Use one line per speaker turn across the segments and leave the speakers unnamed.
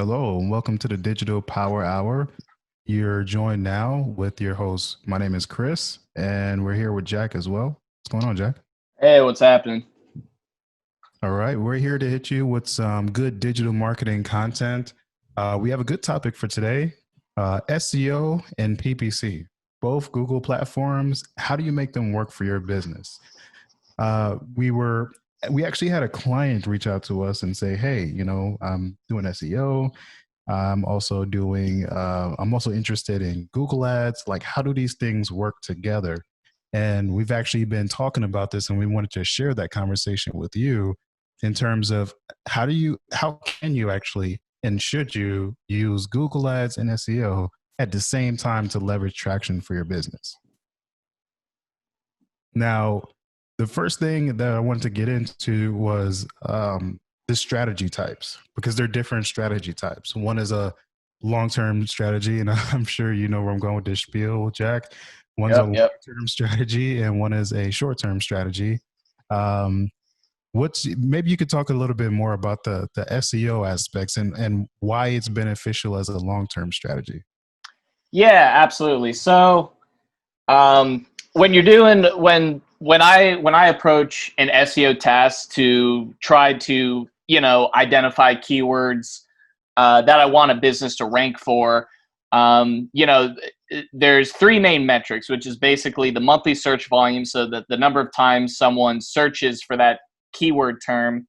Hello, and welcome to the Digital Power Hour. You're joined now with your host. My name is Chris, and we're here with Jack as well. What's going on, Jack?
Hey, what's happening?
All right, we're here to hit you with some good digital marketing content. We have a good topic for today, SEO and PPC, both Google platforms. How do you make them work for your business? uh, we were we actually had a client reach out to us and say, hey, I'm doing SEO. I'm also interested in Google ads. Like, how do these things work together? And we've actually been talking about this, and we wanted to share that conversation with you in terms of how can you actually, and should you use Google ads and SEO at the same time to leverage traction for your business? Now, the first thing that I wanted to get into was the strategy types, because they're different strategy types. One is a long-term strategy, and I'm sure you know where I'm going with this spiel, Jack. One's a
Yep.
long-term strategy, and one is a short-term strategy. Um, what's maybe you could talk a little bit more about the SEO aspects and why it's beneficial as a long-term strategy.
Yeah, absolutely. So, when you're doing when I approach an SEO task to try to identify keywords that I want a business to rank for, there's three main metrics, which is basically the monthly search volume, so that the number of times someone searches for that keyword term,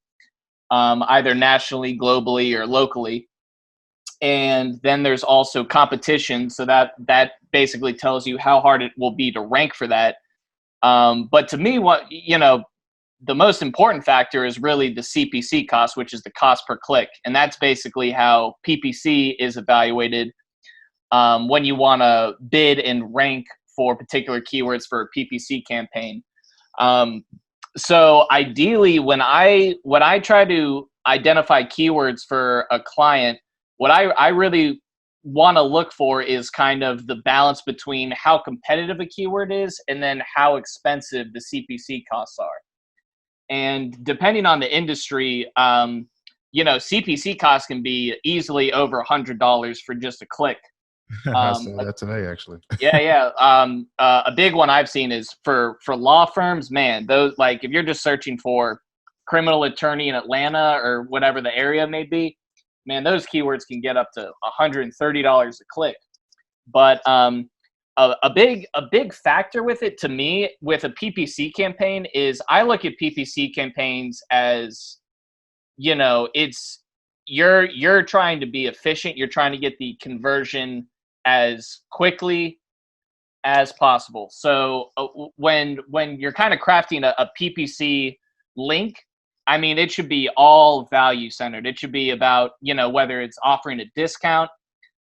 either nationally, globally, or locally. And then there's also competition, so that basically tells you how hard it will be to rank for that. But to me, the most important factor is really the CPC cost, which is the cost per click, and that's basically how PPC is evaluated when you want to bid and rank for particular keywords for a PPC campaign. So ideally, when I try to identify keywords for a client, what I really want to look for is kind of the balance between how competitive a keyword is and then how expensive the CPC costs are. And depending on the industry, CPC costs can be easily over $100 for just a click.
I
Um,
saw that today, actually.
yeah, yeah. A big one I've seen is for law firms. Man, those, like, if you're just searching for criminal attorney in Atlanta or whatever the area may be, man, those keywords can get up to $130 a click. But a big factor with it, to me, with a PPC campaign, is I look at PPC campaigns as, it's you're trying to be efficient. You're trying to get the conversion as quickly as possible. So when you're kind of crafting a PPC link, I mean, it should be all value centered. It should be about, whether it's offering a discount,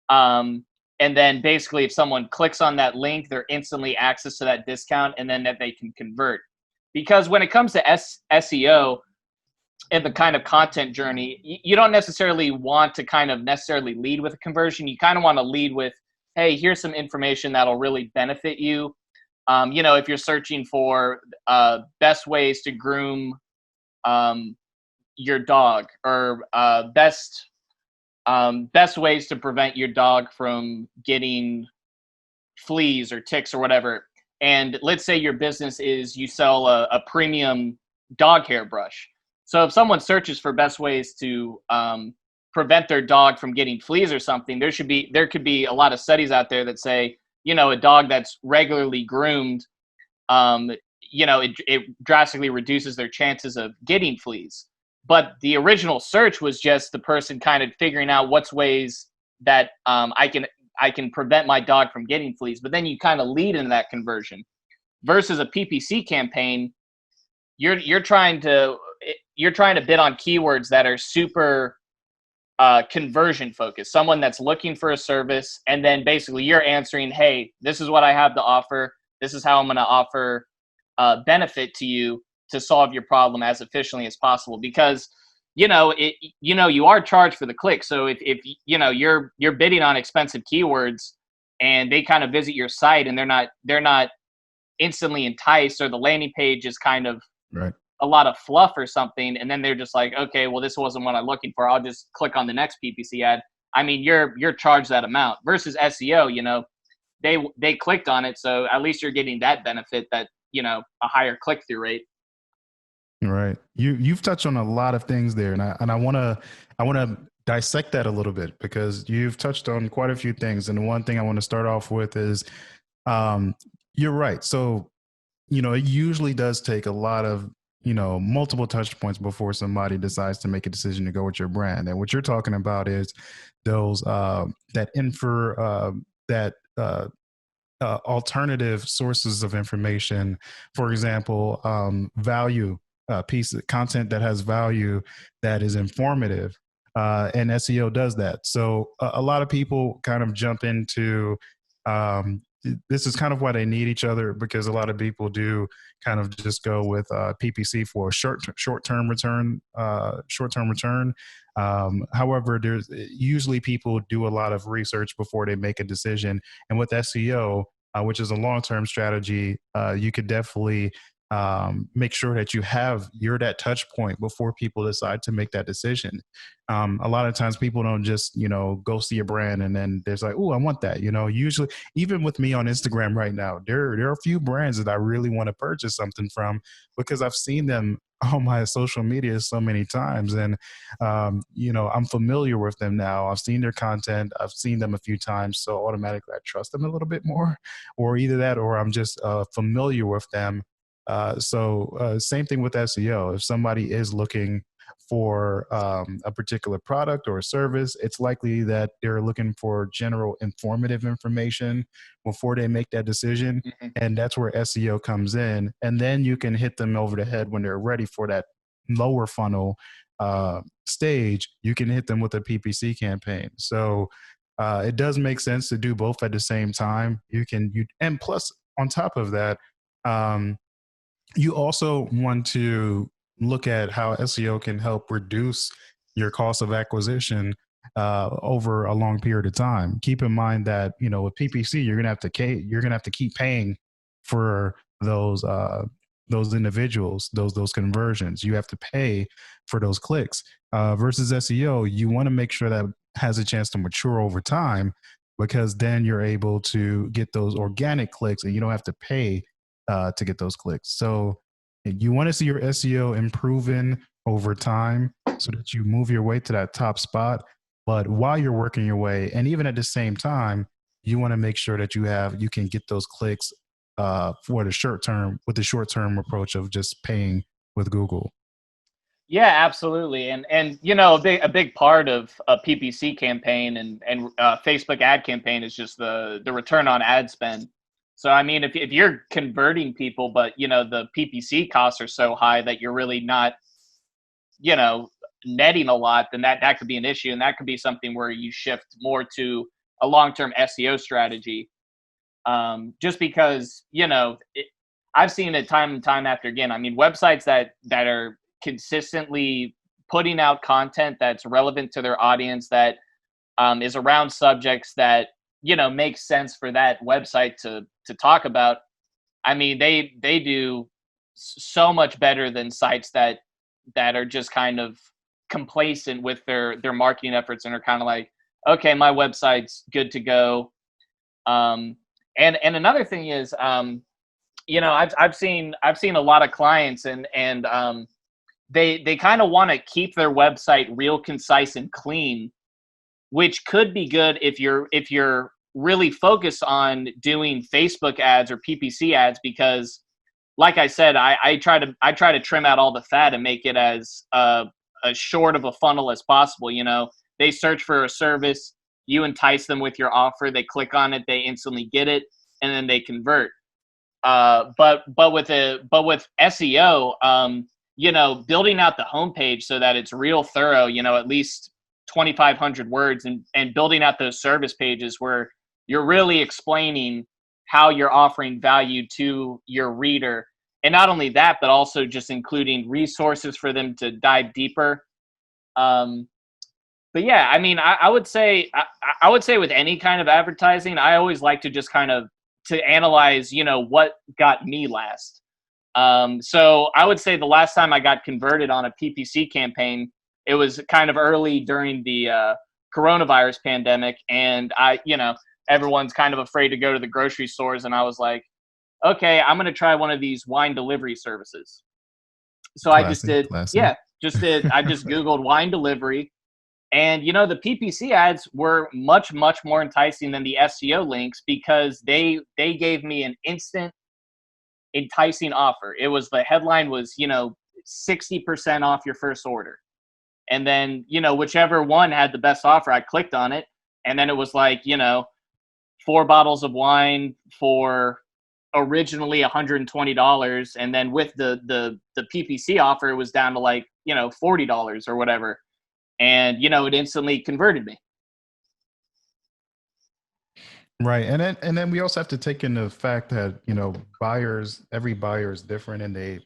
um, and then basically if someone clicks on that link, they're instantly access to that discount, and then that they can convert. Because when it comes to SEO and the kind of content journey, you don't necessarily want to kind of necessarily lead with a conversion. You kind of want to lead with, hey, here's some information that'll really benefit you. If you're searching for best ways to groom um, your dog, or best ways to prevent your dog from getting fleas or ticks or whatever. And let's say your business is, you sell a premium dog hair brush. So if someone searches for best ways to prevent their dog from getting fleas or something, there could be a lot of studies out there that say, a dog that's regularly groomed, um, it drastically reduces their chances of getting fleas. But the original search was just the person kind of figuring out what's ways that I can prevent my dog from getting fleas. But then you kind of lead into that conversion. Versus a PPC campaign, you're trying to bid on keywords that are super conversion focused. Someone that's looking for a service, and then basically you're answering, hey, this is what I have to offer. This is how I'm going to offer benefit to you to solve your problem as efficiently as possible. Because you are charged for the click. So if you're bidding on expensive keywords, and they kind of visit your site and they're not instantly enticed, or the landing page is kind of
Right.
a lot of fluff or something, and then they're just like, okay, well, this wasn't what I'm looking for. I'll just click on the next PPC ad. I mean, you're charged that amount. Versus SEO, they clicked on it, so at least you're getting that benefit, that a higher click through rate.
Right. You've touched on a lot of things there, and I wanna dissect that a little bit, because you've touched on quite a few things. And the one thing I want to start off with is, um, you're right. So it usually does take a lot of multiple touch points before somebody decides to make a decision to go with your brand. And what you're talking about is those that alternative sources of information. For example, value piece of content that has value, that is informative, and SEO does that. So a lot of people kind of jump into, this is kind of why they need each other, because a lot of people do kind of just go with PPC for a short term return. However, there's usually people do a lot of research before they make a decision, and with SEO, which is a long term strategy, you could definitely make sure that you're that touch point before people decide to make that decision. A lot of times people don't just go see a brand and then there's like, oh, I want that. Usually, even with me on Instagram right now, there are a few brands that I really want to purchase something from, because I've seen them on my social media so many times, and I'm familiar with them now. I've seen their content, I've seen them a few times, so automatically I trust them a little bit more, or either that, or I'm just familiar with them. So same thing with SEO. If somebody is looking for a particular product or a service, it's likely that they're looking for general informative information before they make that decision.
Mhm.
And that's where SEO comes in. And then you can hit them over the head when they're ready for that lower funnel stage. You can hit them with a PPC campaign. So it does make sense to do both at the same time. And plus, on top of that, um, you also want to look at how SEO can help reduce your cost of acquisition over a long period of time. Keep in mind that with PPC, you're gonna have to keep paying for those individuals, those conversions. You have to pay for those clicks. Versus SEO, you want to make sure that has a chance to mature over time, because then you're able to get those organic clicks and you don't have to pay to get those clicks. So you want to see your SEO improving over time so that you move your way to that top spot. But while you're working your way, and even at the same time, you want to make sure that you can get those clicks for the short term, with the short term approach of just paying with Google.
Yeah, absolutely. And a big part of a PPC campaign and Facebook ad campaign is just the return on ad spend. So I mean, if you're converting people, but the PPC costs are so high that you're really not you know netting a lot, then that could be an issue, and that could be something where you shift more to a long-term SEO strategy. Just because I've seen it time and time after again. I mean, websites that are consistently putting out content that's relevant to their audience, that is around subjects that make sense for that website to talk about. I mean, they do so much better than sites that are just kind of complacent with their marketing efforts and are kind of like, okay, my website's good to go. And another thing is, I've seen a lot of clients, and they kind of want to keep their website real concise and clean, which could be good if you're really focused on doing Facebook ads or PPC ads, because like I said, I try to trim out all the fat and make it as short of a funnel as possible. They search for a service, you entice them with your offer, they click on it, they instantly get it, and then they convert. But with SEO, building out the homepage so that it's real thorough, at least 2,500 words, and building out those service pages where you're really explaining how you're offering value to your reader. And not only that, but also just including resources for them to dive deeper. But yeah, I mean, I would say with any kind of advertising, I always like to just kind of to analyze, what got me last. So I would say the last time I got converted on a PPC campaign, it was kind of early during the coronavirus pandemic, and everyone's kind of afraid to go to the grocery stores, and I was like, okay, I'm gonna try one of these wine delivery services. So I just
Classy,
did,
classy.
yeah, I just Googled wine delivery, and the PPC ads were much, much more enticing than the SEO links because they gave me an instant enticing offer. It was, the headline was, 60% off your first order. And then, whichever one had the best offer, I clicked on it. And then it was like, 4 bottles of wine for originally $120. And then with the PPC offer, it was down to like, $40 or whatever. And, it instantly converted me.
Right. And then we also have to take into the fact that, every buyer is different, and they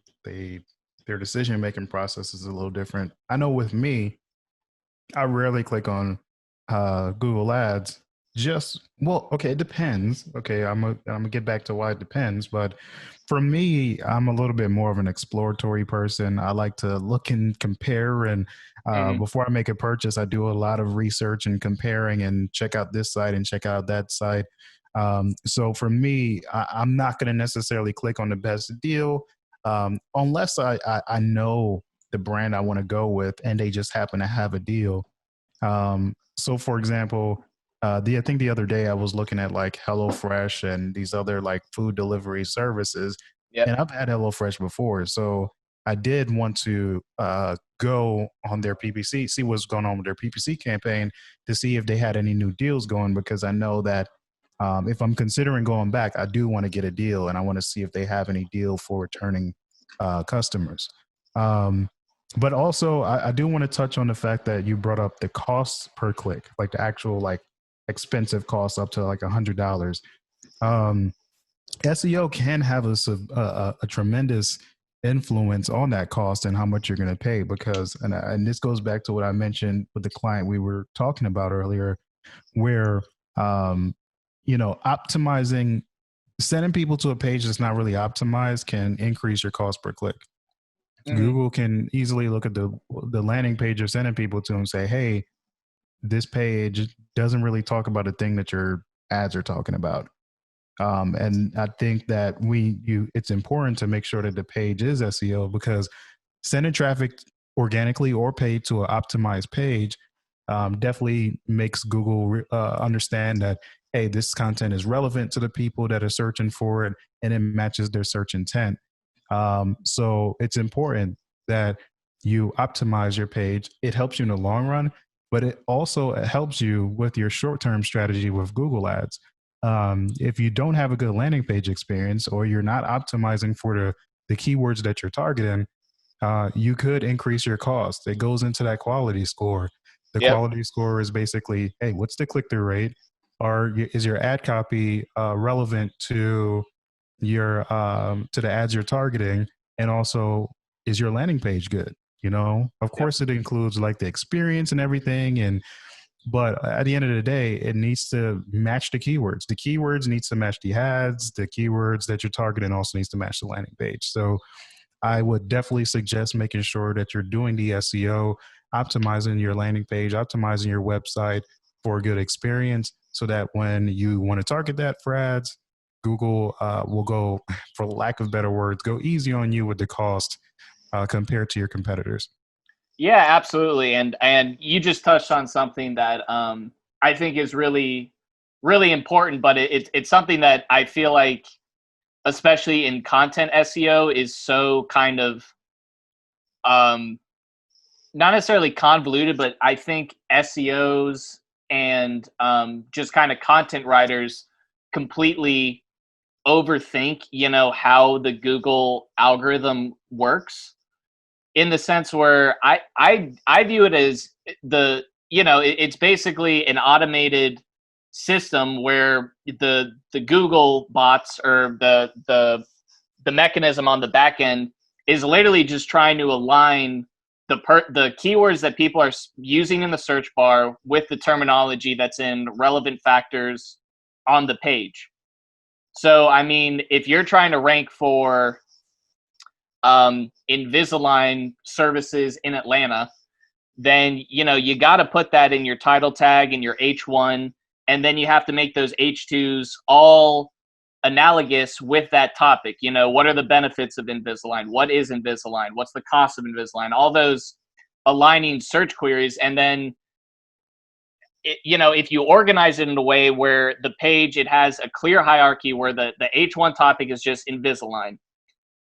their decision making process is a little different. I know with me, I rarely click on Google Ads. Okay, it depends. Okay, I'm gonna get back to why it depends, but for me, I'm a little bit more of an exploratory person. I like to look and compare, and
Hmm.
before I make a purchase, I do a lot of research and comparing, and check out this site and check out that site. So for me, I'm not going to necessarily click on the best deal unless I know the brand I want to go with, and they just happen to have a deal. So for example, I think the other day I was looking at like HelloFresh and these other like food delivery services,
Yep.
and I've had HelloFresh before, so I did want to go on their PPC, see what's going on with their PPC campaign to see if they had any new deals going, because I know that if I'm considering going back, I do want to get a deal, and I want to see if they have any deal for returning customers. Um, but also, I do want to touch on the fact that you brought up the costs per click, like the actual like expensive costs up to like $100. Um, SEO can have a tremendous influence on that cost and how much you're going to pay, because and this goes back to what I mentioned with the client we were talking about earlier, where um, optimizing, sending people to a page that's not really optimized can increase your cost per click.
Hmm.
Google can easily look at the landing page you're sending people to and say, hey, this page doesn't really talk about a thing that your ads are talking about. And I think that it's important to make sure that the page is SEO, because sending traffic organically or paid to an optimized page definitely makes Google understand that, hey, this content is relevant to the people that are searching for it, and it matches their search intent. So it's important that you optimize your page. It helps you in the long run, but it also helps you with your short-term strategy with Google Ads. If you don't have a good landing page experience, or you're not optimizing for the keywords that you're targeting, you could increase your cost. It goes into that quality score. The
Yep.
quality score is basically, hey, what's the click-through rate? Or is your ad copy relevant to your to the ads you're targeting? And also, is your landing page good? Of
Yep.
course, it includes like the experience and everything, and but at the end of the day, it needs to match the keywords. The keywords needs to match the ads. The keywords that you're targeting also needs to match the landing page. So I would definitely suggest making sure that you're doing the SEO, optimizing your landing page, optimizing your website for a good experience, so that when you want to target that for ads, Google will go, for lack of better words, go easy on you with the cost compared to your competitors.
Yeah, absolutely. And you just touched on something that I think is really, really important, but it's something that I feel like, especially in content SEO, is so kind of um, not necessarily convoluted, but I think SEOs and just kind of content writers completely overthink, how the Google algorithm works, in the sense where I view it as it's basically an automated system where the Google bots, or the mechanism on the back end, is literally just trying to align the keywords that people are using in the search bar with the terminology that's in relevant factors on the page. So I mean, if you're trying to rank for Invisalign services in Atlanta, then you got to put that in your title tag and your H1, and then you have to make those H2s all analogous with that topic. What are the benefits of Invisalign? What is Invisalign? What's the cost of Invisalign? All those aligning search queries, and then if you organize it in a way where the page, it has a clear hierarchy where the H1 topic is just Invisalign,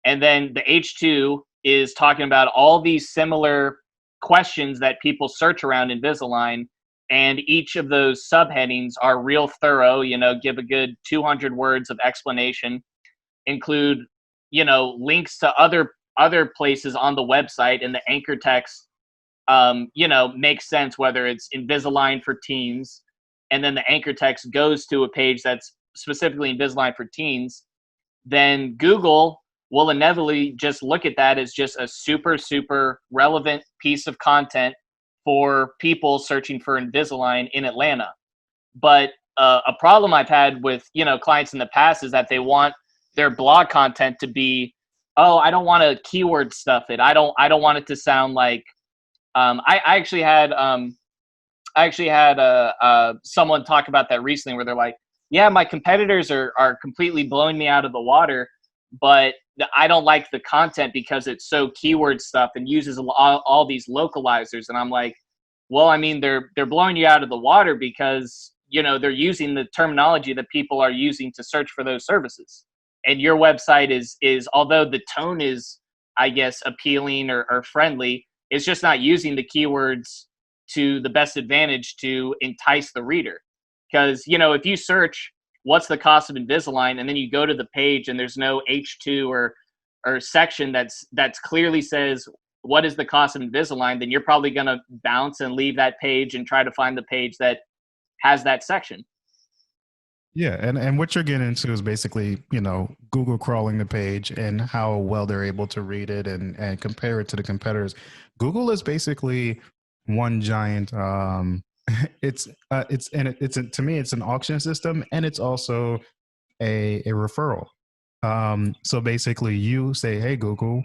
and then the H2 is talking about all these similar questions that people search around Invisalign, and each of those subheadings are real thorough, give a good 200 words of explanation, include links to other places on the website, and the anchor text makes sense, whether it's Invisalign for teens, and then the anchor text goes to a page that's specifically Invisalign for teens, then Google will inevitably just look at that as just a super, super relevant piece of content for people searching for Invisalign in Atlanta. But a problem I've had with clients in the past is that they want their blog content to be, oh, I don't want to keyword stuff it. I don't want it to sound like I actually had someone talk about that recently, where they're like, yeah, my competitors are completely blowing me out of the water, but I don't like the content because it's so keyword stuff and uses all these localizers. And I'm like, well, I mean, they're blowing you out of the water because they're using the terminology that people are using to search for those services. And your website is although the tone is, I guess, appealing or friendly, it's just not using the keywords to the best advantage to entice the reader. Because if you search what's the cost of Invisalign, and then you go to the page and there's no H2 or section that's clearly says what is the cost of Invisalign, then you're probably going to bounce and leave that page and try to find the page that has that section.
Yeah, and what you're getting into is basically, Google crawling the page and how well they're able to read it and compare it to the competitors. Google is basically one giant. To me, it's an auction system, and it's also a referral. So basically, you say, "Hey Google,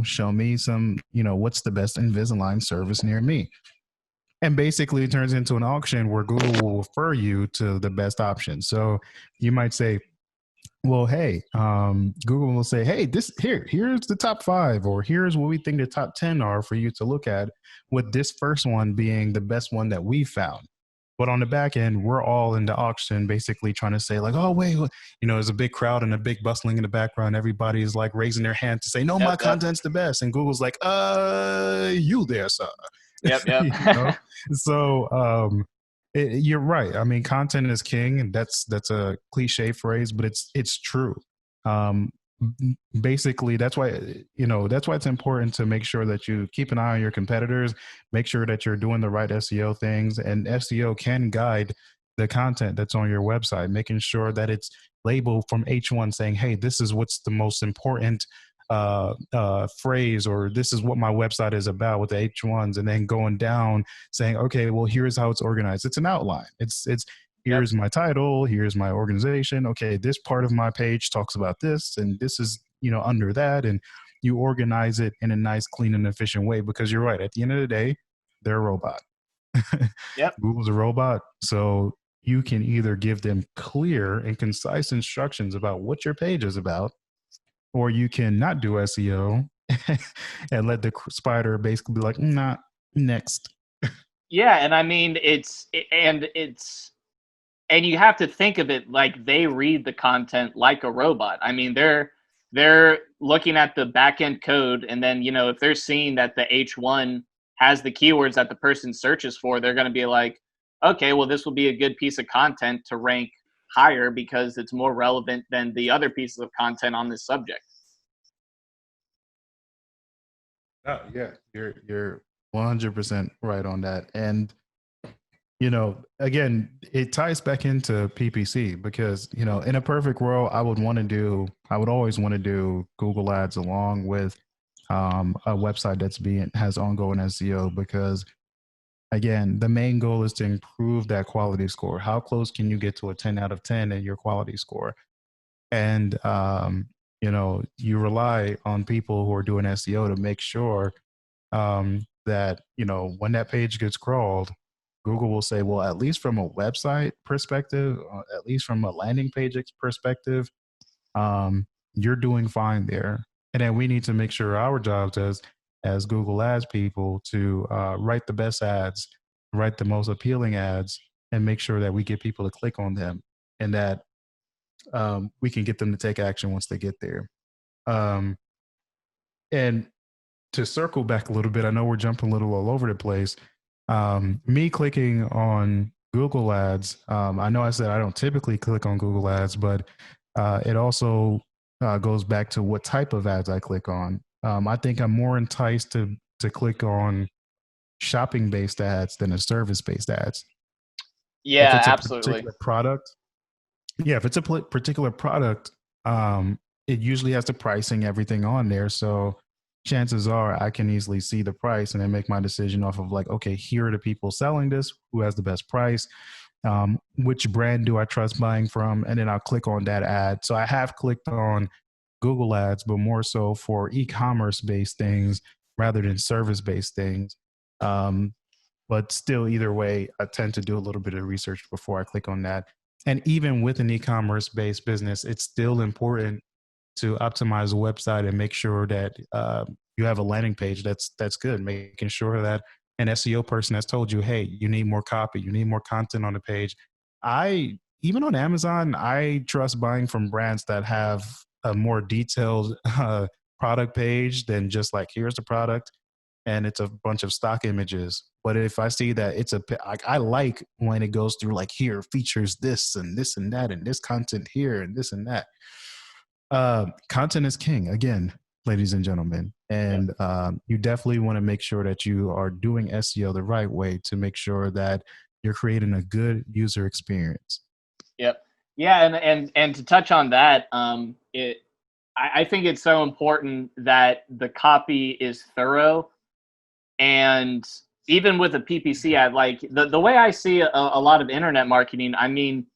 show me some, what's the best Invisalign service near me." And basically it turns into an auction where Google will refer you to the best option. So you might say, well, hey, Google will say, hey, here's the top 5, or here's what we think the top 10 are for you to look at, with this first one being the best one that we found. But on the back end, we're all in the auction basically trying to say like, oh, wait, there's a big crowd and a big bustling in the background. Everybody's like raising their hand to say, no, my
Yep.
content's the best. And Google's like, you there, sir.
Yep.
So you're right. I mean, content is king, and that's a cliche phrase, but it's true. Um, Basically, that's why it's important to make sure that you keep an eye on your competitors, make sure that you're doing the right SEO things, and SEO can guide the content that's on your website, making sure that it's labeled from H1 saying, hey, this is what's the most important phrase, or this is what my website is about with the H1s, and then going down saying, okay, well, here's how it's organized. It's an outline. It's here's my title, here's my organization. Okay, this part of my page talks about this, and this is under that, and you organize it in a nice, clean, and efficient way. Because you're right. At the end of the day, they're a robot.
Yep.
Google's a robot, so you can either give them clear and concise instructions about what your page is about, or you can not do SEO and let the spider basically be like, not next.
Yeah, and I mean and you have to think of it like they read the content like a robot. I mean, they're looking at the back end code, and then if they're seeing that the H1 has the keywords that the person searches for, they're going to be like, okay, well, this will be a good piece of content to rank higher because it's more relevant than the other pieces of content on this subject.
Oh, yeah, you're 100% right on that. And again, it ties back into PPC because, in a perfect world, I would always want to do Google ads along with a website has ongoing SEO, because again, the main goal is to improve that quality score. How close can you get to a 10 out of 10 in your quality score? And you rely on people who are doing SEO to make sure that when that page gets crawled, Google will say, well, at least from a website perspective, at least from a landing page perspective, you're doing fine there. And then we need to make sure our jobs as Google Ads people to write the best ads, write the most appealing ads, and make sure that we get people to click on them, and that we can get them to take action once they get there. Um, and to circle back a little bit, I know we're jumping a little all over the place. Me clicking on Google Ads, I know I said I don't typically click on Google Ads, but it also goes back to what type of ads I click on. I think I'm more enticed to click on shopping based ads than a service based ads. If
Yeah,
it's a
absolutely.
particular product, yeah, if it's a particular product, it usually has the pricing, everything on there. So chances are I can easily see the price and then make my decision off of like, okay, here are the people selling this, who has the best price, which brand do I trust buying from, and then I'll click on that ad. So I have clicked on Google Ads, but more so for e-commerce based things rather than service based things. Um, but still, either way, I tend to do a little bit of research before I click on that. And even with an e-commerce based business, it's still important to optimize a website and make sure that you have a landing page that's good, making sure that an SEO person has told you, hey, you need more copy, you need more content on the page. I Even on Amazon, I trust buying from brands that have a more detailed product page than just like, here's the product and it's a bunch of stock images. But if I see that it's I like when it goes through like, here features this and that and this content here and this and that. Content is king again, ladies and gentlemen,
Yep.
and you definitely want to make sure that you are doing SEO the right way to make sure that you're creating a good user experience.
Yep. Yeah, and to touch on that, I think it's so important that the copy is thorough. And even with a PPC ad, like the way I see a lot of internet marketing, I mean,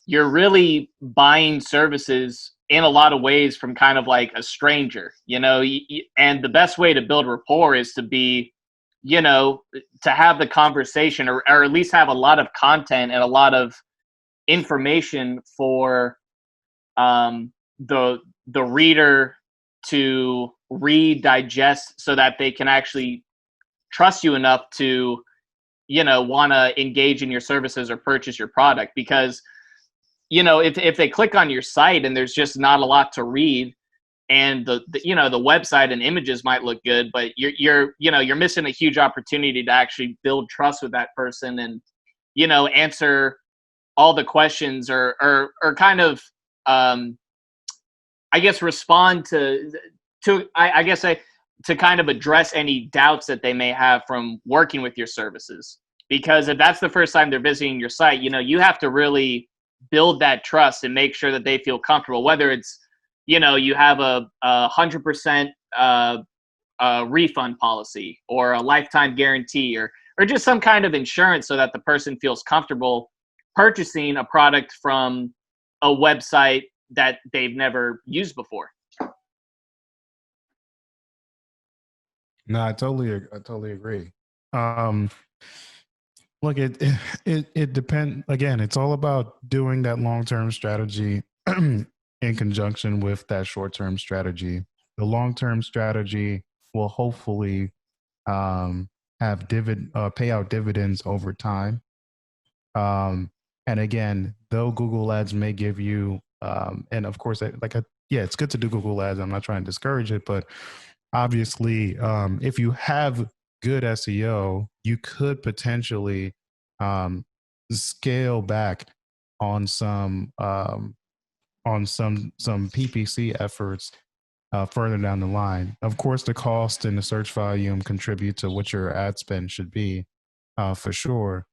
you're really buying services in a lot of ways from kind of like a stranger, and the best way to build rapport is to be, to have the conversation, or at least have a lot of content and a lot of information for um, the reader to read, digest, so that they can actually trust you enough to want to engage in your services or purchase your product. Because if they click on your site and there's just not a lot to read, and the website and images might look good, but you're missing a huge opportunity to actually build trust with that person, and answer all the questions, or kind of um I guess respond to I guess to kind of address any doubts that they may have from working with your services. Because if that's the first time they're visiting your site, you have to really build that trust and make sure that they feel comfortable. Whether it's you have a 100% refund policy, or a lifetime guarantee, or just some kind of insurance, so that the person feels comfortable purchasing a product from a website that they've never used before.
No, I totally agree. Um, Look, it depends. Again, it's all about doing that long term strategy in conjunction with that short term strategy. The long term strategy will hopefully um, have pay out dividends over time. And again, though Google Ads may give you, and of course, yeah, it's good to do Google Ads. I'm not trying to discourage it, but obviously, if you have good SEO, you could potentially um, scale back on some PPC efforts further down the line. Of course, the cost and the search volume contribute to what your ad spend should be, for sure.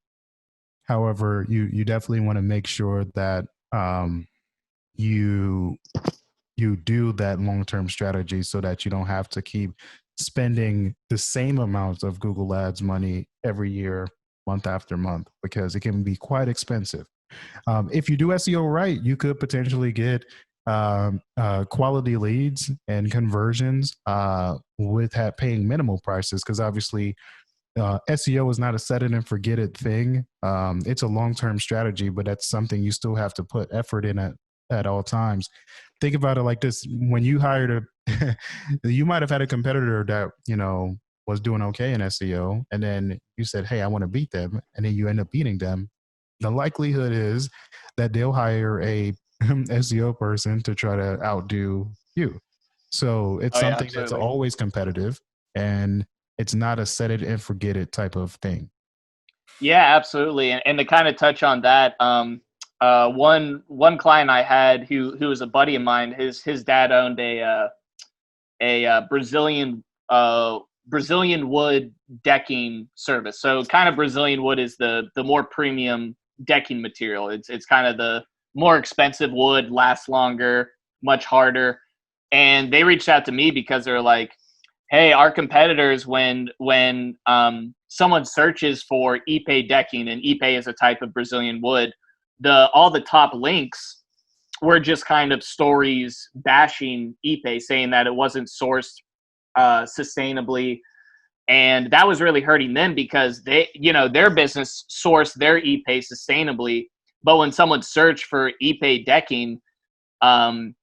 However, you definitely want to make sure that you you do that long term strategy so that you don't have to keep spending the same amount of Google Ads money every year, month after month, because it can be quite expensive. If you do SEO right, you could potentially get quality leads and conversions with paying minimal prices, because obviously SEO is not a set it and forget it thing. It's a long term strategy, but that's something you still have to put effort in at all times. Think about it like this: when you hired you might have had a competitor that was doing okay in SEO, and then you said, "Hey, I want to beat them," and then you end up beating them. The likelihood is that they'll hire a SEO person to try to outdo you. So it's
Oh yeah,
something that's
absolutely.
always competitive, and it's not a set it and forget it type of thing.
Yeah, absolutely. And to kind of touch on that, one client I had who was a buddy of mine, his dad owned a Brazilian wood decking service. So kind of Brazilian wood is the more premium decking material. It's kind of the more expensive wood, lasts longer, much harder. And they reached out to me because they're like, hey, our competitors, when someone searches for Ipe decking, and Ipe is a type of Brazilian wood, all the top links were just kind of stories bashing Ipe, saying that it wasn't sourced sustainably, and that was really hurting them because their business sourced their Ipe sustainably, but when someone searched for Ipe decking, um,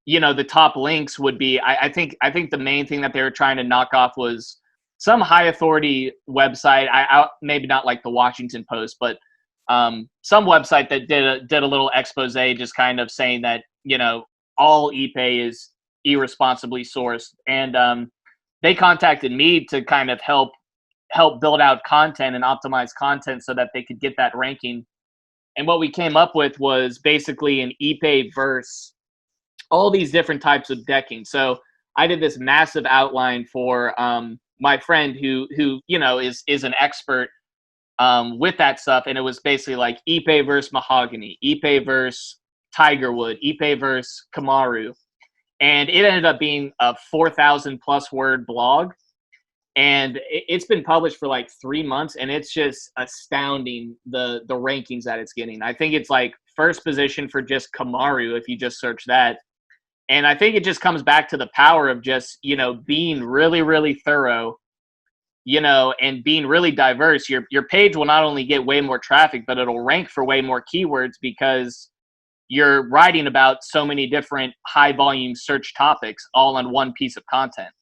the top links would be. I think the main thing that they were trying to knock off was some high authority website. I maybe not like the Washington Post, but some website that did a little expose, just kind of saying that all ePay is irresponsibly sourced, and they contacted me to kind of help build out content and optimize content so that they could get that ranking. And what we came up with was basically an ePay verse all these different types of decking. So I did this massive outline for my friend who is an expert with that stuff, and it was basically like Ipe versus mahogany, Ipe versus tigerwood, Ipe versus Kamaru, and it ended up being a 4,000 plus word blog, and it's been published for like 3 months, and it's just astounding the rankings that it's getting. I think it's like first position for just Kamaru if you just search that. And I think it just comes back to the power of just, being really, really thorough, and being really diverse. Your page will not only get way more traffic, but it'll rank for way more keywords because you're writing about so many different high volume search topics all on one piece of content.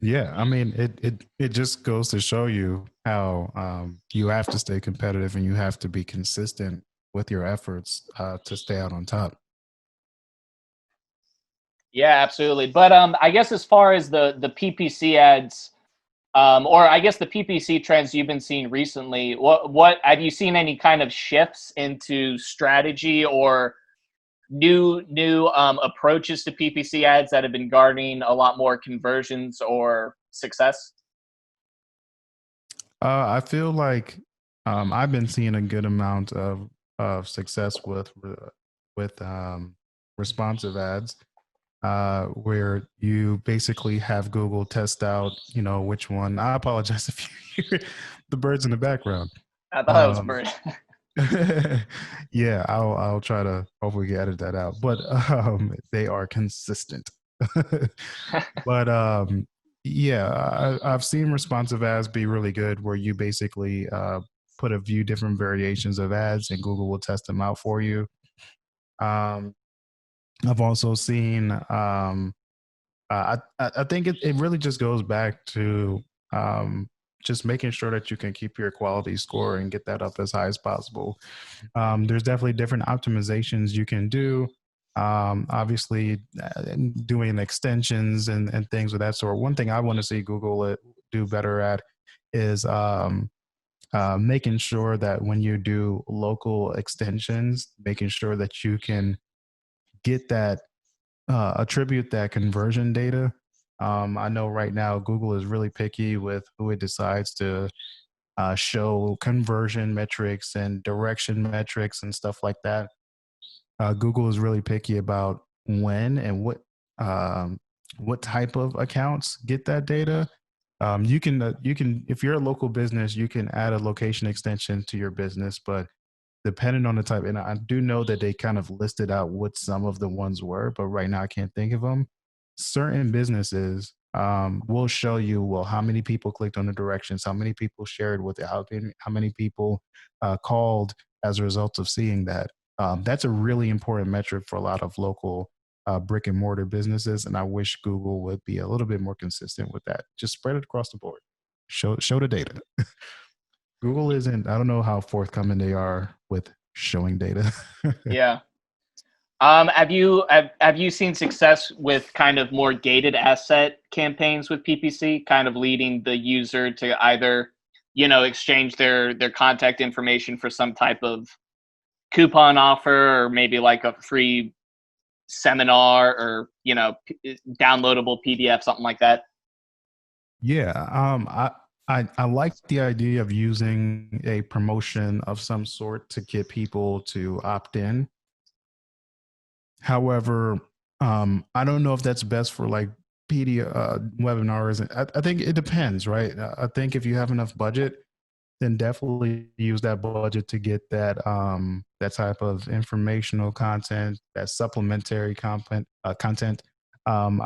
Yeah, I mean, it just goes to show you how you have to stay competitive and you have to be consistent with your efforts to stay out on top.
Yeah, absolutely. But I guess as far as the PPC ads, or I guess the PPC trends you've been seeing recently, what have you seen any kind of shifts into strategy or new approaches to PPC ads that have been garnering a lot more conversions or success?
I feel like I've been seeing a good amount of success with responsive ads, where you basically have Google test out, which one. I apologize if you hear the birds in the background.
I thought it was a
Um,
bird.
yeah, I'll try to hopefully edit that out, but they are consistent. But yeah, I've seen responsive ads be really good, where you basically put a few different variations of ads, and Google will test them out for you. Um, I've also seen. I think it really just goes back to just making sure that you can keep your quality score and get that up as high as possible. There's definitely different optimizations you can do. Obviously, doing extensions and things of that sort. One thing I want to see Google do better at is making sure that when you do local extensions, making sure that you can get that attribute that conversion data. I know right now Google is really picky with who it decides to show conversion metrics and direction metrics and stuff like that. Google is really picky about when and what type of accounts get that data. You can if you're a local business, you can add a location extension to your business, but depending on the type. And I do know that they kind of listed out what some of the ones were, but right now I can't think of them. Certain businesses will show you, well, how many people clicked on the directions, how many people shared with it, how many people called as a result of seeing that. That's a really important metric for a lot of local brick and mortar businesses. And I wish Google would be a little bit more consistent with that. Just spread it across the board. Show the data. Google isn't, I don't know how forthcoming they are with showing data.
Yeah. Have you seen success with kind of more gated asset campaigns with PPC, kind of leading the user to either, exchange their contact information for some type of coupon offer, or maybe like a free seminar, or downloadable PDF, something like that?
Yeah, I like the idea of using a promotion of some sort to get people to opt in. However, I don't know if that's best for like webinars. I think it depends, right? I think if you have enough budget, then definitely use that budget to get that type of informational content, that supplementary content. I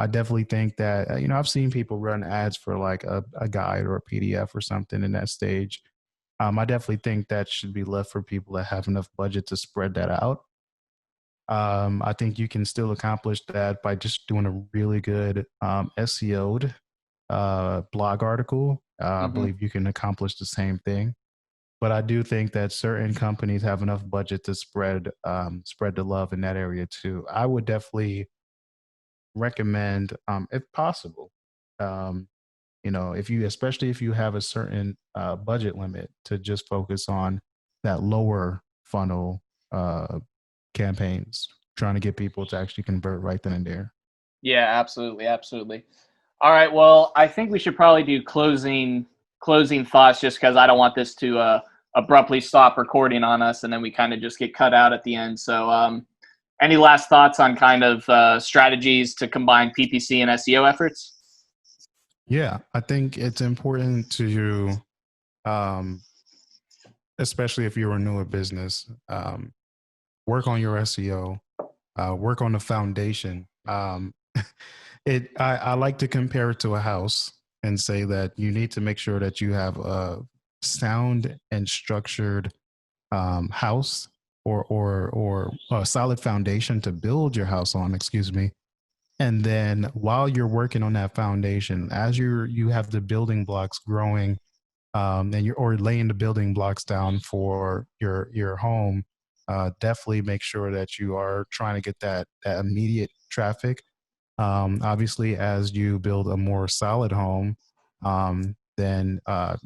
definitely think that I've seen people run ads for like a guide or a PDF or something in that stage. I definitely think that should be left for people that have enough budget to spread that out. I think you can still accomplish that by just doing a really good SEO'd blog article. I
Hmm.
believe you can accomplish the same thing, but I do think that certain companies have enough budget to spread the love in that area too. I would definitely recommend, if possible, um, if you, especially if you have a certain budget limit, to just focus on that lower funnel campaigns, trying to get people to actually convert right then and there.
Yeah, absolutely, absolutely. All right, well, I think we should probably do closing thoughts, just because I don't want this to abruptly stop recording on us, and then we kind of just get cut out at the end. So, any last thoughts on kind of strategies to combine PPC and SEO efforts?
Yeah, I think it's important to, um, especially if you're a newer business, work on your SEO, work on the foundation. I like to compare it to a house and say that you need to make sure that you have a sound and structured house, or a solid foundation to build your house on. Excuse me. And then while you're working on that foundation, as you have the building blocks growing, and you're or laying the building blocks down for your home, definitely make sure that you are trying to get that immediate traffic. Obviously, as you build a more solid home, then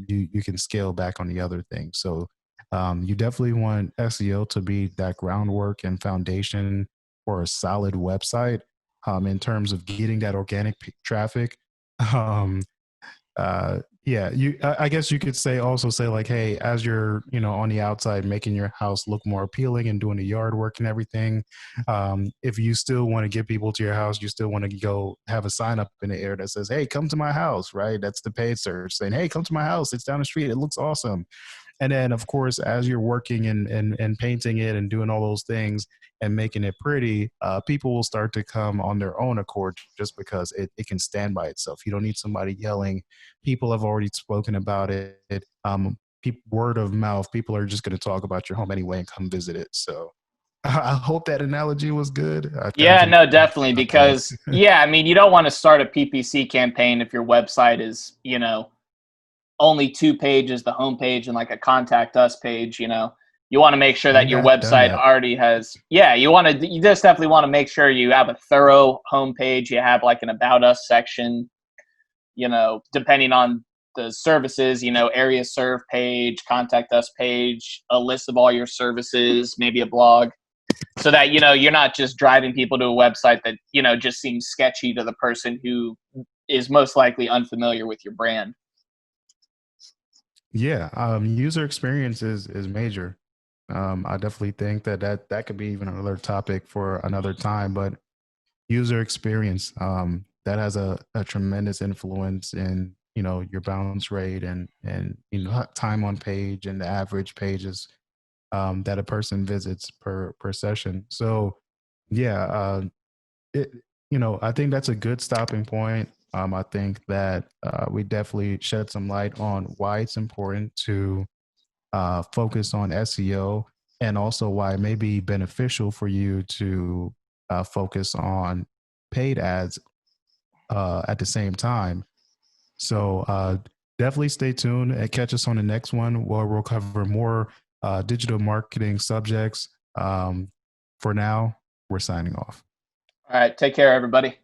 you can scale back on the other things. So you definitely want SEO to be that groundwork and foundation for a solid website, in terms of getting that organic traffic. Um, yeah, I guess you could say like, hey, as you're on the outside making your house look more appealing and doing the yard work and everything, if you still want to get people to your house, you still want to go have a sign up in the air that says, hey, come to my house, right? That's the paid search saying, hey, come to my house, it's down the street, it looks awesome. And then of course, as you're working and painting it and doing all those things and making it pretty, people will start to come on their own accord, just because it can stand by itself. You don't need somebody yelling. People have already spoken about it. Word of mouth, people are just going to talk about your home anyway and come visit it. So I hope that analogy was good. I kind of
Yeah, no,
confused
definitely.
about that.
Because, yeah, I mean, you don't want to start a PPC campaign if your website is, only two pages, the homepage and like a contact us page. You want to make sure that
Been
your
that, done
website
that.
already has, yeah, you just definitely want to make sure you have a thorough homepage. You have like an about us section, depending on the services, area serve page, contact us page, a list of all your services, maybe a blog, so that, you're not just driving people to a website that, just seems sketchy to the person who is most likely unfamiliar with your brand.
Yeah, user experience is major. I definitely think that could be even another topic for another time. But user experience, that has a tremendous influence in your bounce rate and time on page and the average pages. that a person visits per session. So yeah, it, I think that's a good stopping point. I think that we definitely shed some light on why it's important to focus on SEO, and also why it may be beneficial for you to focus on paid ads at the same time. So definitely stay tuned and catch us on the next one where we'll cover more digital marketing subjects. For now, we're signing off.
All right. Take care, everybody.